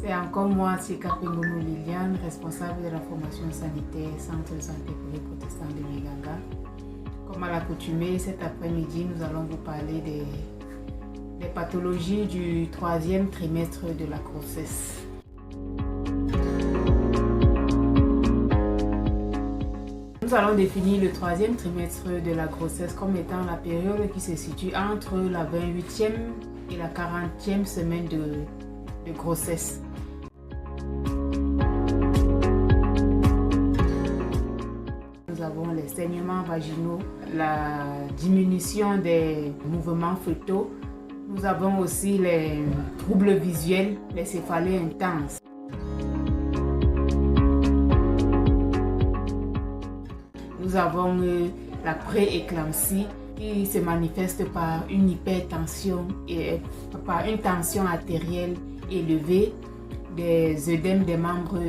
C'est encore moi, Tsika Pengono Liliane, responsable de la formation sanitaire Centre de santé publique protestant de Méganga. Comme à l'accoutumée, cet après-midi, nous allons vous parler des pathologies du 3e trimestre de la grossesse. Nous allons définir le 3e trimestre de la grossesse comme étant la période qui se situe entre la 28e et la 40e semaine de grossesse. Nous avons les saignements vaginaux, la diminution des mouvements fœtaux. Nous avons aussi les troubles visuels, les céphalées intenses. Nous avons la pré-éclampsie qui se manifeste par une hypertension et par une tension artérielle élevée, des œdèmes des membres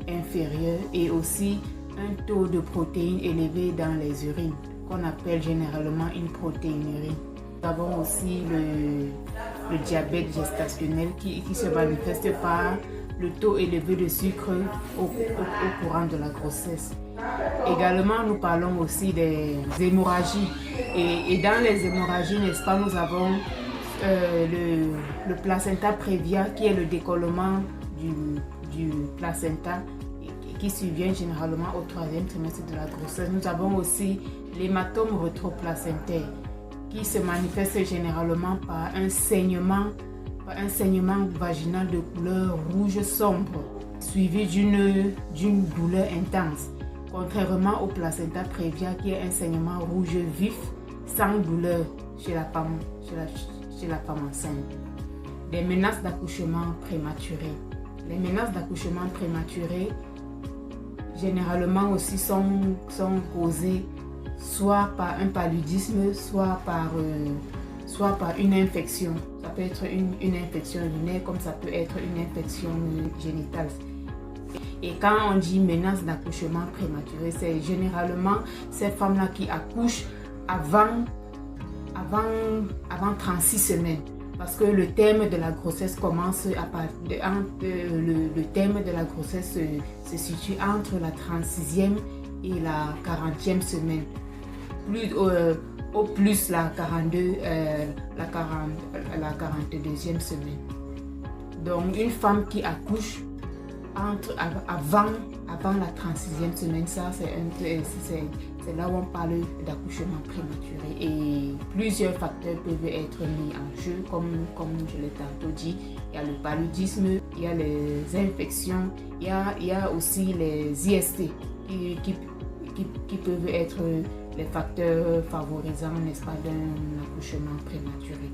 inférieurs et aussi un taux de protéines élevé dans les urines, qu'on appelle généralement une protéinurie. Nous avons aussi le diabète gestationnel qui se manifeste par le taux élevé de sucre au courant de la grossesse. Également, nous parlons aussi des hémorragies. Et dans les hémorragies, n'est-ce pas, nous avons le placenta prévia qui est le décollement du placenta qui survient généralement au 3e trimestre de la grossesse. Nous avons aussi l'hématome rétroplacentaire qui se manifeste généralement par un saignement vaginal de couleur rouge sombre suivi d'une douleur intense. Contrairement au placenta prévia qui est un saignement rouge vif sans douleur chez la femme enceinte. Des menaces d'accouchement prématuré. Les menaces d'accouchement prématuré généralement aussi sont causées soit par un paludisme, soit par une infection. Ça peut être une infection urinaire comme ça peut être une infection génitale. Et quand on dit menace d'accouchement prématuré, c'est généralement ces femmes-là qui accouchent avant 36 semaines. Parce que le terme de la grossesse commence le terme de la grossesse se situe entre la 36e et la 40e semaine. Au plus la 42e semaine. Donc une femme qui accouche avant la 36e semaine, ça c'est là où on parle d'accouchement prématuré. Et plusieurs facteurs peuvent être mis en jeu, comme je l'ai tantôt dit. Il y a le paludisme, il y a les infections, il y a aussi les IST qui peuvent être les facteurs favorisants, n'est-ce pas, d'un accouchement prématuré.